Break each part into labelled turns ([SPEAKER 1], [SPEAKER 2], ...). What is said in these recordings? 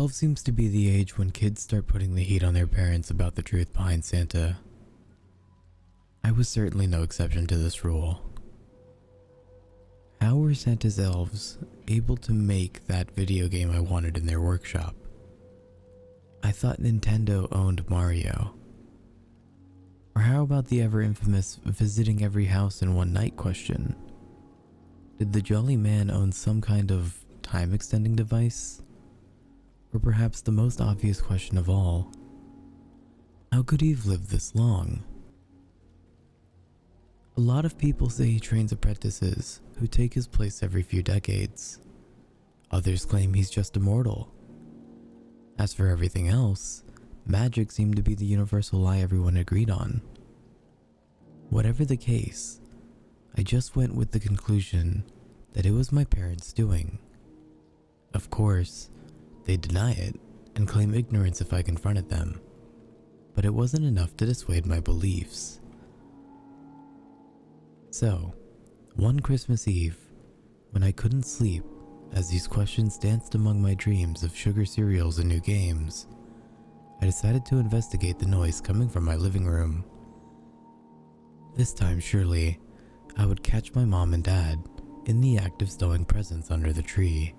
[SPEAKER 1] 12 seems to be the age when kids start putting the heat on their parents about the truth behind Santa. I was certainly no exception to this rule. How were Santa's elves able to make that video game I wanted in their workshop? I thought Nintendo owned Mario. Or how about the ever infamous visiting every house in one night question? Did the jolly man own some kind of time extending device? Or perhaps the most obvious question of all, how could he have lived this long? A lot of people say he trains apprentices who take his place every few decades. Others claim he's just immortal. As for everything else, magic seemed to be the universal lie everyone agreed on. Whatever the case, I just went with the conclusion that it was my parents' doing. Of course, they deny it and claim ignorance if I confronted them, but it wasn't enough to dissuade my beliefs. So, one Christmas Eve, when I couldn't sleep as these questions danced among my dreams of sugar cereals and new games, I decided to investigate the noise coming from my living room. This time, surely, I would catch my mom and dad in the act of stowing presents under the tree.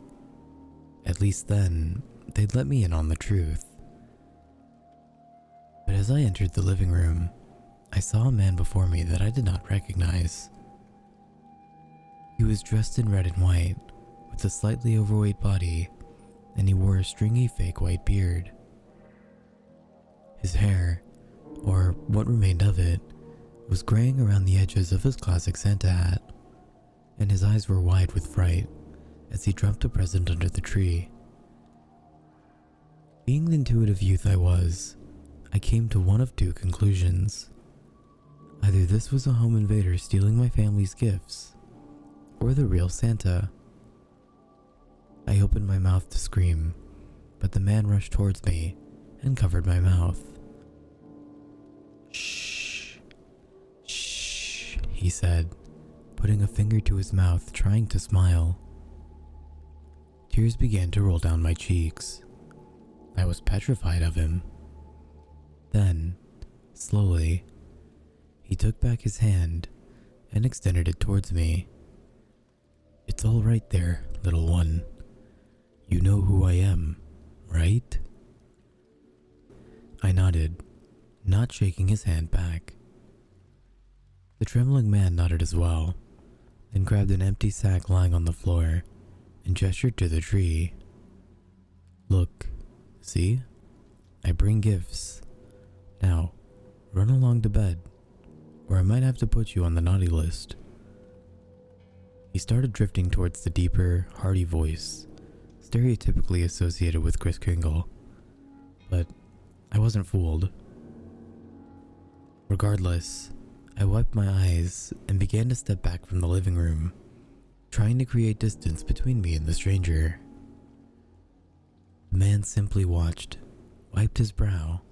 [SPEAKER 1] At least then, they'd let me in on the truth. But as I entered the living room, I saw a man before me that I did not recognize. He was dressed in red and white, with a slightly overweight body, and he wore a stringy fake white beard. His hair, or what remained of it, was graying around the edges of his classic Santa hat, and his eyes were wide with fright as he dropped a present under the tree. Being the intuitive youth I was, I came to one of two conclusions. Either this was a home invader stealing my family's gifts, or the real Santa. I opened my mouth to scream, but the man rushed towards me and covered my mouth. "Shh, shh," he said, putting a finger to his mouth, trying to smile. Tears began to roll down my cheeks. I was petrified of him. Then, slowly, he took back his hand and extended it towards me. "It's all right there, little one. You know who I am, right?" I nodded, not shaking his hand back. The trembling man nodded as well, then grabbed an empty sack lying on the floor and gestured to the tree. "Look, see? I bring gifts. Now, run along to bed, or I might have to put you on the naughty list." He started drifting towards the deeper, hearty voice, stereotypically associated with Kris Kringle, but I wasn't fooled. Regardless, I wiped my eyes and began to step back from the living room, trying to create distance between me and the stranger. The man simply watched, wiped his brow,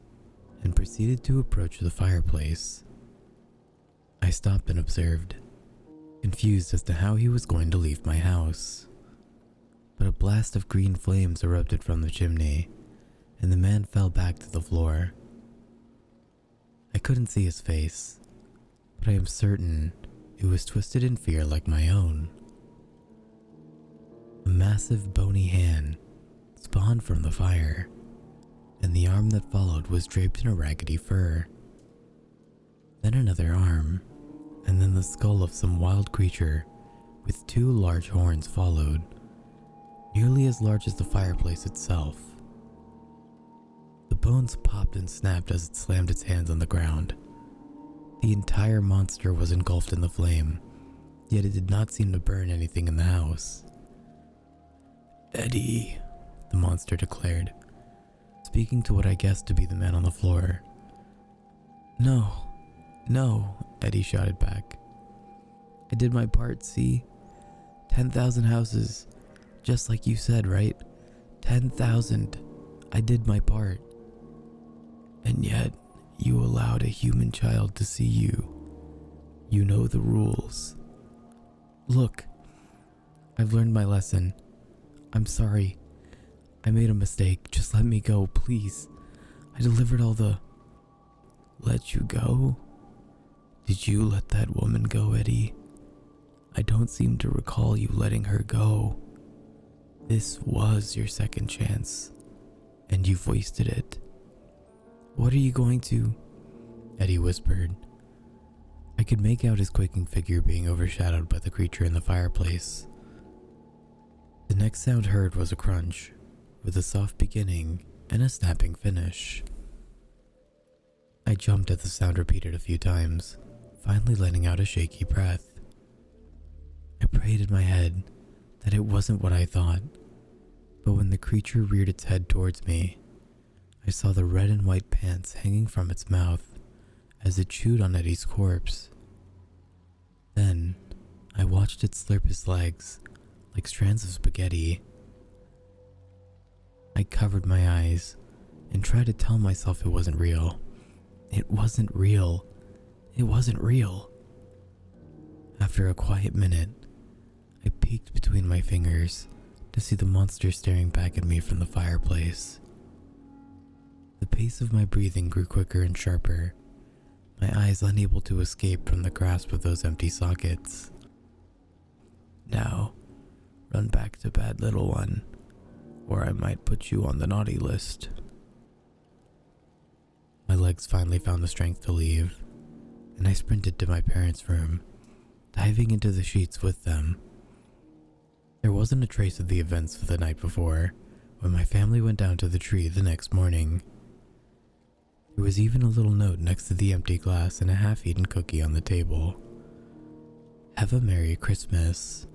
[SPEAKER 1] and proceeded to approach the fireplace. I stopped and observed, confused as to how he was going to leave my house. But a blast of green flames erupted from the chimney, and the man fell back to the floor. I couldn't see his face, but I am certain it was twisted in fear like my own. A massive bony hand spawned from the fire, and the arm that followed was draped in a raggedy fur. Then another arm, and then the skull of some wild creature with two large horns followed, nearly as large as the fireplace itself. The bones popped and snapped as it slammed its hands on the ground. The entire monster was engulfed in the flame, yet it did not seem to burn anything in the house. "Eddie," the monster declared, speaking to what I guessed to be the man on the floor. No, Eddie shouted back. "I did my part, see? 10,000 houses, just like you said, right? 10,000. I did my part. And yet, you allowed a human child to see you. You know the rules. Look, I've learned my lesson. I'm sorry. I made a mistake. Just let me go, please. I delivered all the... Let you go? Did you let that woman go, Eddie? I don't seem to recall you letting her go. This was your second chance, and you've wasted it. What are you going to... Eddie whispered. I could make out his quaking figure being overshadowed by the creature in the fireplace. The next sound heard was a crunch, with a soft beginning and a snapping finish. I jumped as the sound repeated a few times, finally letting out a shaky breath. I prayed in my head that it wasn't what I thought, but when the creature reared its head towards me, I saw the red and white pants hanging from its mouth as it chewed on Eddie's corpse. Then, I watched it slurp his legs like strands of spaghetti. I covered my eyes and tried to tell myself it wasn't real. It wasn't real. It wasn't real. After a quiet minute, I peeked between my fingers to see the monster staring back at me from the fireplace. The pace of my breathing grew quicker and sharper, my eyes unable to escape from the grasp of those empty sockets. Now, run back to bed, little one, or I might put you on the naughty list. My legs finally found the strength to leave, and I sprinted to my parents' room, diving into the sheets with them. There wasn't a trace of the events of the night before when my family went down to the tree the next morning. There was even a little note next to the empty glass and a half-eaten cookie on the table. Have a Merry Christmas,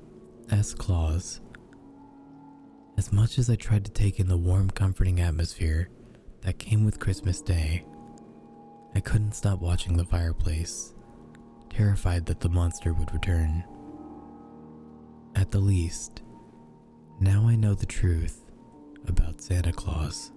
[SPEAKER 1] S. Claus. As much as I tried to take in the warm, comforting atmosphere that came with Christmas Day, I couldn't stop watching the fireplace, terrified that the monster would return. At the least, now I know the truth about Santa Claus.